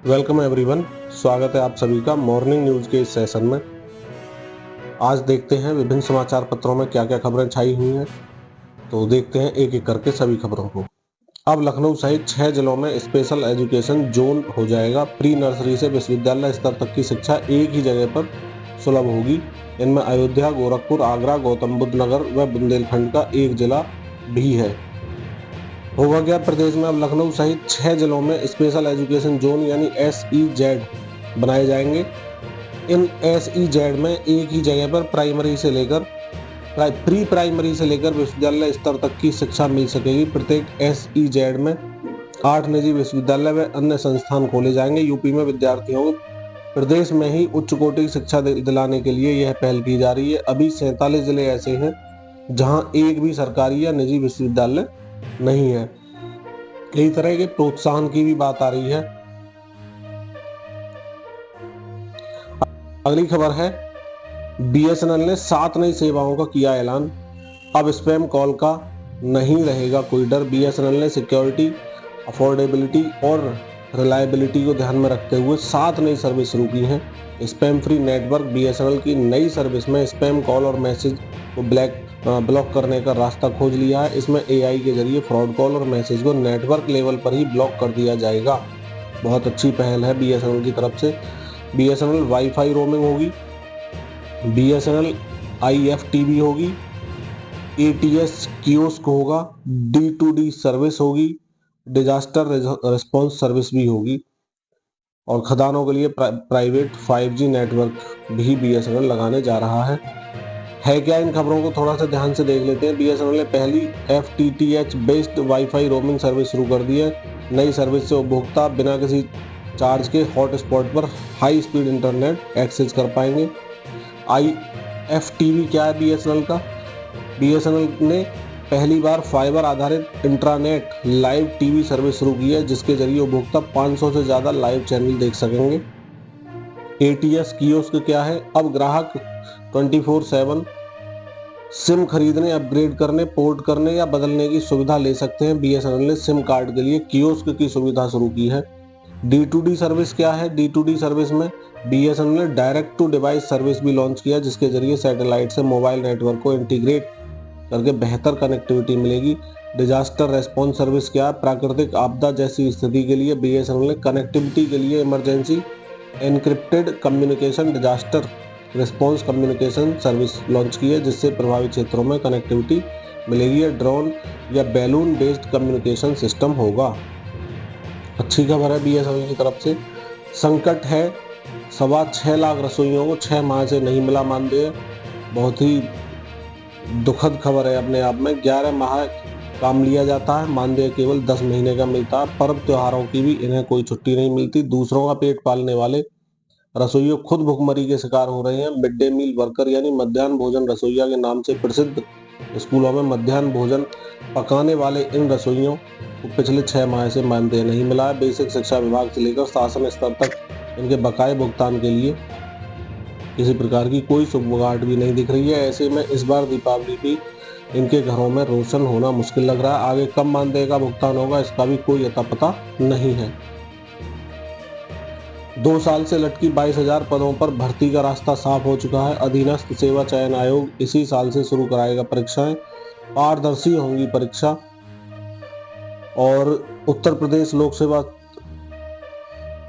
Welcome everyone. स्वागत है आप सभी का मॉर्निंग न्यूज के इस सेशन में। आज देखते हैं विभिन्न समाचार पत्रों में क्या क्या खबरें छाई हुई हैं। तो देखते हैं एक एक करके सभी खबरों को। अब लखनऊ सहित 6 जिलों में स्पेशल एजुकेशन जोन हो जाएगा। प्री नर्सरी से विश्वविद्यालय स्तर तक की शिक्षा एक ही जगह पर सुलभ होगी। इनमें अयोध्या, गोरखपुर, आगरा, गौतम बुद्ध नगर व बुंदेलखंड का एक जिला भी है। होगा क्या, प्रदेश में अब लखनऊ सहित 6 जिलों में स्पेशल एजुकेशन जोन यानी SEZ बनाए जाएंगे। इन SEZ में एक ही जगह पर प्री प्राइमरी से लेकर विश्वविद्यालय स्तर तक की शिक्षा मिल सकेगी। प्रत्येक SEZ में 8 निजी विश्वविद्यालय व अन्य संस्थान खोले जाएंगे। यूपी में विद्यार्थियों को प्रदेश में ही उच्च कोटि की शिक्षा दिलाने के लिए यह पहल की जा रही है। अभी 47 जिले ऐसे हैं जहां एक भी सरकारी या निजी विश्वविद्यालय नहीं है। कई तरह के प्रोत्साहन की भी बात आ रही है। अगली खबर है, BSNL ने 7 नई सेवाओं का किया ऐलान। अब स्पैम कॉल का नहीं रहेगा कोई डर। BSNL ने सिक्योरिटी, अफोर्डेबिलिटी और रिलायबिलिटी को ध्यान में रखते हुए 7 नई सर्विस शुरू की हैं। स्पैम फ्री नेटवर्क BSNL की नई सर्विस में स्पैम कॉल और मैसेज को ब्लॉक करने का रास्ता खोज लिया है। इसमें AI के जरिए फ्रॉड कॉल और मैसेज को नेटवर्क लेवल पर ही ब्लॉक कर दिया जाएगा। बहुत अच्छी पहल है BSNL की तरफ से। BSNL वाईफाई रोमिंग होगी, BSNL IFTV होगी, ATS कियोस्क होगा, D2D सर्विस होगी, डिजास्टर रिस्पॉन्स सर्विस भी होगी और खदानों के लिए प्राइवेट 5G नेटवर्क भी BSNL लगाने जा रहा है क्या? इन खबरों को थोड़ा सा ध्यान से देख लेते हैं। BSNL ने पहली FTTH based wifi roaming service शुरू कर दी है। नई सर्विस से उपभोक्ता बिना किसी चार्ज के हॉटस्पॉट पर हाई स्पीड इंटरनेट एक्सेस कर पाएंगे। IFTV क्या है BSNL का? BSNL ने पहली बार फाइबर आधारित इंट्रानेट लाइव टीवी सर्विस शुरू की है, जिसके जरिए उपभोक्ता 500 से ज्यादा लाइव चैनल देख सकेंगे। ATS कियोस्क क्या है? अब ग्राहक 24/7 सिम खरीदने, अपग्रेड करने, पोर्ट करने या बदलने की सुविधा ले सकते हैं। BSNL ने सिम कार्ड के लिए कियोस्क की सुविधा शुरू की है। D2D सर्विस क्या है? D2D सर्विस में BSNL ने डायरेक्ट टू डिवाइस सर्विस भी लॉन्च किया, जिसके जरिए सैटेलाइट से मोबाइल नेटवर्क को इंटीग्रेट करके बेहतर कनेक्टिविटी मिलेगी। डिजास्टर रेस्पॉन्स सर्विस क्या है? प्राकृतिक आपदा जैसी स्थिति के लिए BSNL ने कनेक्टिविटी के लिए emergency encrypted communication disaster response communication service launch की है, जिससे प्रभावित क्षेत्रों में कनेक्टिविटी मिलेगी। ड्रोन या बैलून बेस्ड कम्युनिकेशन सिस्टम होगा। अच्छी खबर है BSNL की तरफ से। संकट है, 6.25 लाख रसोइयों को 6 माह से नहीं मिला मानदेय। बहुत ही दुखद खबर है अपने आप में। 11 माह काम लिया जाता है, मानदेय केवल 10 महीने का मिलता है। पर्व त्योहारों की भी इन्हें कोई छुट्टी नहीं मिलती। दूसरों का पेट पालने वाले रसोइये खुद भुखमरी के शिकार हो रहे हैं। मिड डे मील वर्कर यानी मध्याह्न भोजन रसोइया के नाम से प्रसिद्ध स्कूलों में मध्याह्न भोजन पकाने वाले इन रसोइयों को पिछले 6 माह से मानदेय नहीं मिला है। बेसिक शिक्षा विभाग से लेकर शासन स्तर तक इनके बकाये भुगतान के लिए किसी प्रकार की कोई सुगबुगाहट भी नहीं दिख रही है। ऐसे में इस बार दीपावली भी इनके घरों में रोशन होना मुश्किल लग रहा है। आगे कब मानदेय का भुगतान होगा, इसका भी कोई अता पता नहीं है। 2 साल से लटकी 22,000 पदों पर भर्ती का रास्ता साफ हो चुका है। अधीनस्थ सेवा चयन आयोग इसी साल से शुरू कराएगा परीक्षाएं। पारदर्शी होंगी परीक्षा। और उत्तर प्रदेश लोक सेवा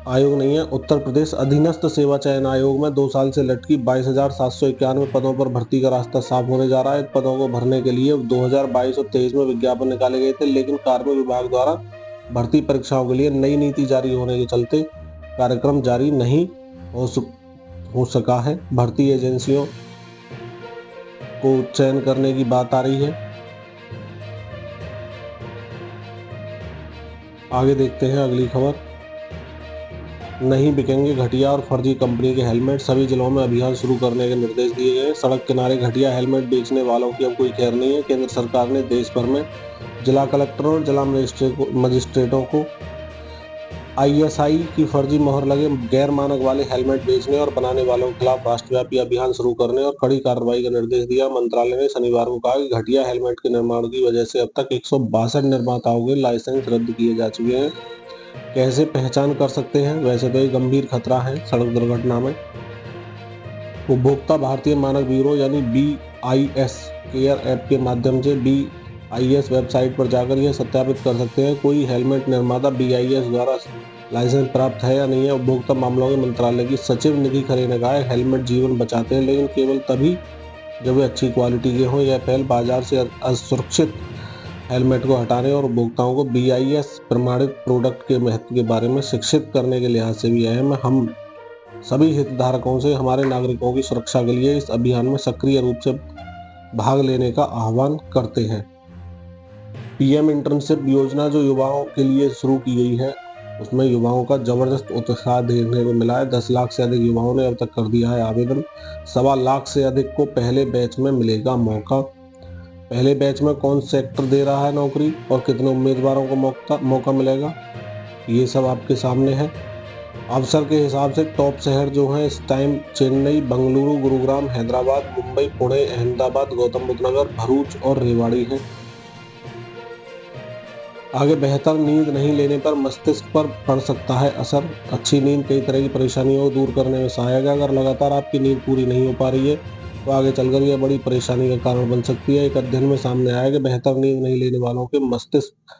आयोग नहीं है, उत्तर प्रदेश अधीनस्थ सेवा चयन आयोग में 2 साल से लटकी 22,791 पदों पर भर्ती का रास्ता साफ होने जा रहा है। पदों को भरने के लिए 2022 और 23 में विज्ञापन निकाले गए थे, लेकिन कार्मिक विभाग द्वारा भर्ती परीक्षाओं के लिए नई नीति जारी होने के चलते कार्यक्रम जारी नहीं हो सका है। भर्ती एजेंसियों को चयन करने की बात आ रही है। आगे देखते हैं अगली खबर। नहीं बिकेंगे घटिया और फर्जी कंपनी के हेलमेट, सभी जिलों में अभियान शुरू करने के निर्देश दिए गए। सड़क किनारे घटिया हेलमेट बेचने वालों की अब कोई खैर नहीं है। केंद्र सरकार ने देश भर में जिला कलेक्टरों और जिला मजिस्ट्रेटों को ISI की फर्जी मोहर लगे गैर मानक वाले हेलमेट बेचने और बनाने वालों के खिलाफ राष्ट्रव्यापी अभियान शुरू करने और कड़ी कार्रवाई का निर्देश दिया। मंत्रालय ने शनिवार को कहा कि घटिया हेलमेट के निर्माण की वजह से अब तक 162 निर्माताओं के लाइसेंस रद्द किए जा चुके हैं। कैसे पहचान कर सकते हैं? वैसे तो ये गंभीर खतरा है सड़क दुर्घटना में। उपभोक्ता भारतीय मानक ब्यूरो यानी BIS केयर ऐप के माध्यम से BIS वेबसाइट पर जाकर यह सत्यापित कर सकते हैं कोई हेलमेट निर्माता BIS द्वारा लाइसेंस प्राप्त है या नहीं है। उपभोक्ता मामलों के मंत्रालय की सचिव निधि खरे ने कहा है, हेलमेट जीवन बचाते हैं, लेकिन केवल तभी जब वे अच्छी क्वालिटी के हों। यह पहल बाजार से असुरक्षित हेलमेट को हटाने और उपभोक्ताओं को BIS प्रमाणित प्रोडक्ट के महत्व के बारे में शिक्षित करने के लिहाज से भी अहम है। हम सभी हितधारकों से हमारे नागरिकों की सुरक्षा के लिए इस अभियान में सक्रिय रूप से भाग लेने का आह्वान करते हैं। PM इंटर्नशिप योजना जो युवाओं के लिए शुरू की गई है, उसमें युवाओं का जबरदस्त उत्साह देखने को मिला है। 10 लाख से अधिक युवाओं ने अब तक कर दिया है आवेदन। 1.25 लाख से अधिक को पहले बैच में मिलेगा मौका। पहले बैच में कौन सेक्टर दे रहा है नौकरी और कितने उम्मीदवारों को मौका मिलेगा, ये सब आपके सामने है। अवसर के हिसाब से टॉप शहर जो हैं इस टाइम चेन्नई, बेंगलुरु, गुरुग्राम, हैदराबाद, मुंबई, पुणे, अहमदाबाद, गौतम बुद्ध नगर, भरूच और रेवाड़ी हैं। आगे बेहतर नींद नहीं लेने पर मस्तिष्क पर पड़ सकता है असर। अच्छी नींद कई तरह की परेशानियों को दूर करने में सहायक है। अगर लगातार आपकी नींद पूरी नहीं हो पा रही है तो आगे चलकर यह बड़ी परेशानी का कारण बन सकती है। एक अध्ययन में सामने आया कि बेहतर नींद नहीं लेने वालों के मस्तिष्क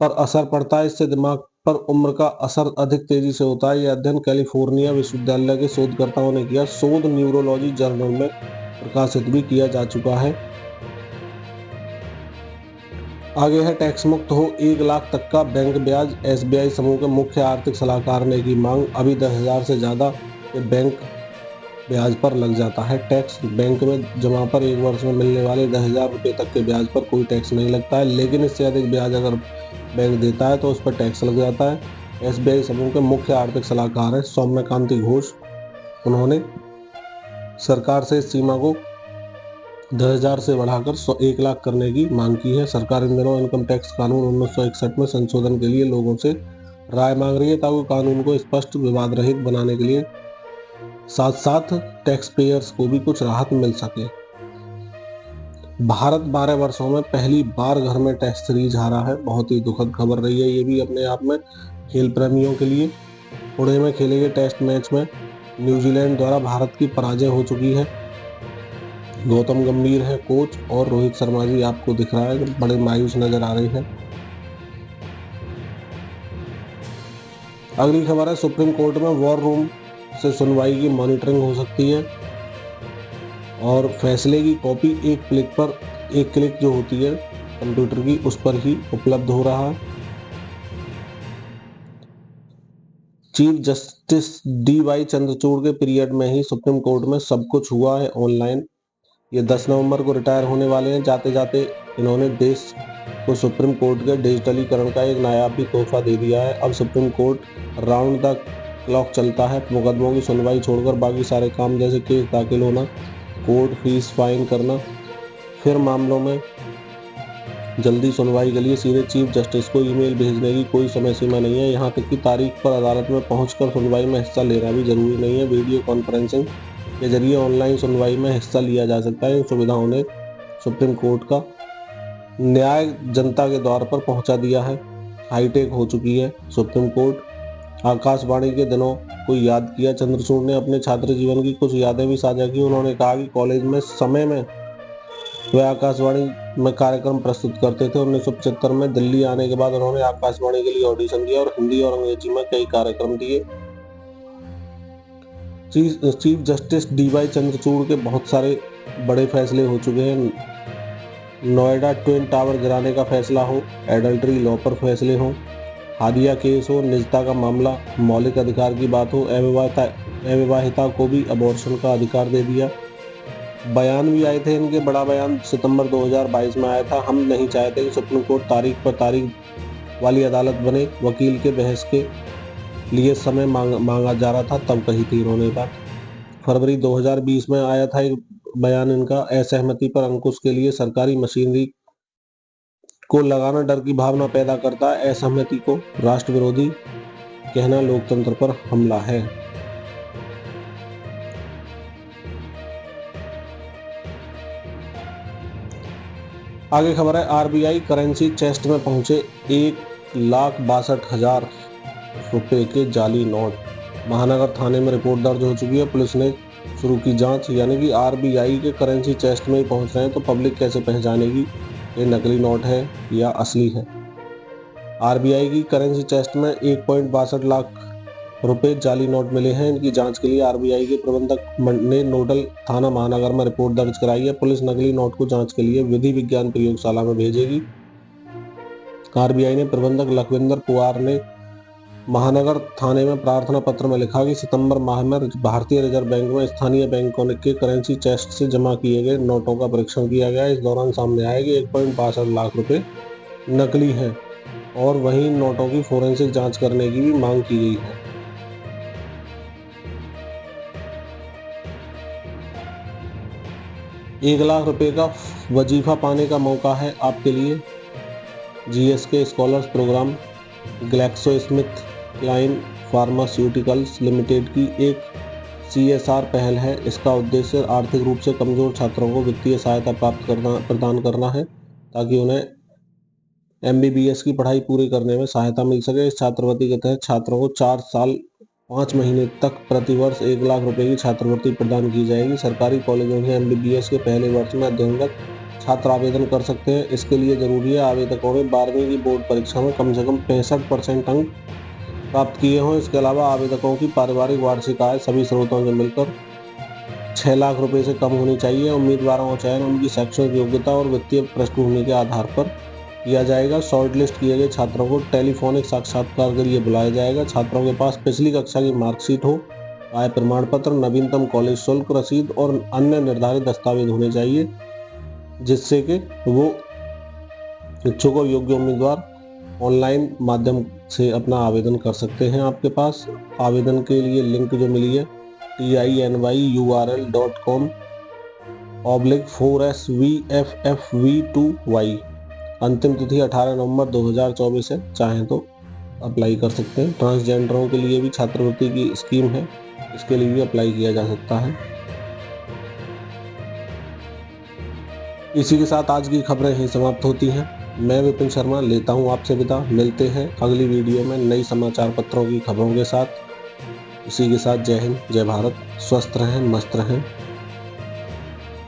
पर असर पड़ता है, इससे दिमाग पर उम्र का असर अधिक तेजी से होता है। यह अध्ययन कैलिफोर्निया विश्वविद्यालय के शोधकर्ताओं ने किया। शोध न्यूरोलॉजी जर्नल में प्रकाशित भी किया जा चुका है। आगे है टैक्स मुक्त हो 1 लाख तक का बैंक ब्याज। SBI समूह के मुख्य आर्थिक सलाहकार ने की मांग। अभी 10,000 से ज्यादा के बैंक ब्याज पर लग जाता है टैक्स। बैंक में जमा पर 1 वर्ष में मिलने वाले 10,000 रुपये तक के ब्याज पर कोई टैक्स नहीं लगता है, लेकिन इससे अधिक ब्याज अगर बैंक देता है तो उस पर टैक्स लग जाता है। SBI समूह के मुख्य आर्थिक सलाहकार है सौम्यकांति घोष। उन्होंने सरकार से इस सीमा को 10,000 से बढ़ाकर 1 लाख करने की मांग की है। सरकार इन दिनों इनकम टैक्स कानून 1961 में संशोधन के लिए लोगों से राय मांग रही है ताकि कानून को स्पष्ट, विवाद रहित बनाने के लिए साथ साथ टैक्स पेयर्स को भी कुछ राहत मिल सके। भारत 12 वर्षों में पहली बार घर में टेस्ट सीरीज हारा है। बहुत ही दुखद खबर रही है ये भी अपने आप में खेल प्रेमियों के लिए। पुणे में खेले गए टेस्ट मैच में न्यूजीलैंड द्वारा भारत की पराजय हो चुकी है। गौतम गंभीर है कोच और रोहित शर्मा जी आपको दिख रहा है कि बड़े मायूस नजर आ रहे हैं। अगली खबर है सुप्रीम कोर्ट में वॉर रूम से सुनवाई की मॉनिटरिंग हो सकती है और फैसले की कॉपी एक क्लिक जो होती है कंप्यूटर की, उस पर ही उपलब्ध हो रहा है। चीफ जस्टिस DY चंद्रचूड़ के पीरियड में ही सुप्रीम कोर्ट में सब कुछ हुआ है ऑनलाइन। ये 10 नवंबर को रिटायर होने वाले हैं। जाते जाते इन्होंने देश को सुप्रीम कोर्ट के डिजिटलीकरण का एक नायाब तोहफा दे दिया है। अब supreme court round the clock चलता है। मुकदमों की सुनवाई छोड़कर बाकी सारे काम जैसे केस दाखिल होना, कोर्ट फीस फाइन करना, फिर मामलों में जल्दी सुनवाई के लिए सीधे चीफ जस्टिस को ईमेल भेजने की कोई समय सीमा नहीं है। यहाँ तक कि तारीख पर अदालत में पहुंचकर सुनवाई में हिस्सा लेना भी जरूरी नहीं है। वीडियो कॉन्फ्रेंसिंग के जरिए ऑनलाइन सुनवाई में हिस्सा लिया जा सकता है। इन सुविधाओं ने सुप्रीम कोर्ट का न्याय जनता के द्वार पर पहुंचा दिया है। हाईटेक हो चुकी है सुप्रीम कोर्ट। आकाशवाणी के दिनों को याद किया चंद्रचूड़ ने। अपने छात्र जीवन की कुछ यादें भी साझा की। उन्होंने कहा कि कॉलेज में समय में वे आकाशवाणी में कार्यक्रम प्रस्तुत करते थे। 1975 में दिल्ली आने के बाद उन्होंने आकाशवाणी के लिए ऑडिशन दिया और हिंदी और अंग्रेजी में कई कार्यक्रम दिए। चीफ जस्टिस DY चंद्रचूड़ के बहुत सारे बड़े फैसले हो चुके हैं। नोएडा ट्विन टावर गिराने का फैसला हो, एडल्ट्री लॉ पर फैसले हो, हादिया केस हो, निजता का मामला, मौलिक अधिकार की बात हो, अविवाहिता को भी अबॉर्शन का अधिकार दे दिया। बयान भी आए थे इनके। बड़ा बयान सितंबर 2022 में आया था। हम नहीं चाहते कि सुप्रीम कोर्ट तारीख पर तारीख वाली अदालत बने। वकील के बहस के लिए समय मांगा जा रहा था, तब कही थी इन्होंने बात। फरवरी 2020 में आया था एक बयान इनका। असहमति पर अंकुश के लिए सरकारी मशीनरी को लगाना डर की भावना पैदा करता है। असहमति को राष्ट्र विरोधी कहना लोकतंत्र पर हमला है। आगे खबर है RBI करेंसी चेस्ट में पहुंचे 1,62,000 रुपए के जाली नोट। महानगर थाने में रिपोर्ट दर्ज हो चुकी है। पुलिस ने शुरू की जांच। यानी कि आरबीआई के करेंसी चेस्ट में ही पहुंच रहे हैं तो पब्लिक कैसे पहचानेगी ये नकली नोट है या असली है। आरबीआई की करेंसी चेस्ट में 1.62 लाख रुपए जाली नोट मिले हैं। इनकी जांच के लिए आरबीआई के प्रबंधक ने नोडल थाना महानगर में रिपोर्ट दर्ज कराई है। पुलिस नकली नोट को जांच के लिए विधि विज्ञान प्रयोगशाला में भेजेगी। आरबीआई ने प्रबंधक लखविंदर कुमार ने महानगर थाने में प्रार्थना पत्र में लिखा कि सितंबर माह में भारतीय रिजर्व बैंक में स्थानीय बैंकों के करेंसी चेस्ट से जमा किए गए नोटों का परीक्षण किया गया। इस दौरान सामने आया कि 1.62 लाख रुपए नकली हैं और वहीं नोटों की फोरेंसिक जांच करने की भी मांग की गई है। एक लाख रुपए का वजीफा पाने का मौका है आपके लिए। GSK scholars programme GlaxoSmithKline pharmaceuticals limited की एक सीएसआर पहल है। इसका उद्देश्य आर्थिक रूप से कमजोर छात्रों को वित्तीय सहायता प्रदान करना है ताकि उन्हें एमबीबीएस की पढ़ाई पूरी करने में सहायता मिल सके। इस छात्रवृत्ति के तहत छात्रों को 4 साल 5 महीने तक प्रतिवर्ष 1 लाख रुपए की छात्रवृत्ति प्रदान की जाएगी। सरकारी कॉलेजों में एमबीबीएस के पहले वर्ष में अध्ययनरत छात्र आवेदन कर सकते हैं। इसके लिए जरूरी है आवेदकों ने 12वीं की बोर्ड परीक्षा में कम से कम 65% अंक प्राप्त किए हों। इसके अलावा आवेदकों की पारिवारिक वार्षिक आय सभी स्रोतों से मिलकर 6 लाख रुपए से कम होनी चाहिए। उम्मीदवारों का चयन उनकी शैक्षणिक योग्यता और वित्तीय पृष्ठभूमि के आधार पर किया जाएगा। शॉर्ट लिस्ट किए गए छात्रों को टेलीफोनिक साक्षात्कार के लिए बुलाया जाएगा। छात्रों के पास पिछली कक्षा की मार्कशीट हो, आय प्रमाण पत्र, नवीनतम कॉलेज शुल्क रसीद और अन्य निर्धारित दस्तावेज होने चाहिए जिससे कि वो इच्छुक और योग्य उम्मीदवार ऑनलाइन माध्यम से अपना आवेदन कर सकते हैं। आपके पास आवेदन के लिए लिंक जो मिली है tinyurl.com/4svffv2y। अंतिम तिथि 18 नवंबर 2024 है। चाहें तो अप्लाई कर सकते हैं। ट्रांसजेंडरों के लिए भी छात्रवृत्ति की स्कीम है, इसके लिए भी अप्लाई किया जा सकता है। इसी के साथ आज की खबरें ही समाप्त होती हैं। मैं विपिन शर्मा लेता हूं आपसे विदा। मिलते हैं अगली वीडियो में नई समाचार पत्रों की खबरों के साथ। इसी के साथ जय हिंद, जय भारत। स्वस्थ रहें, मस्त रहें।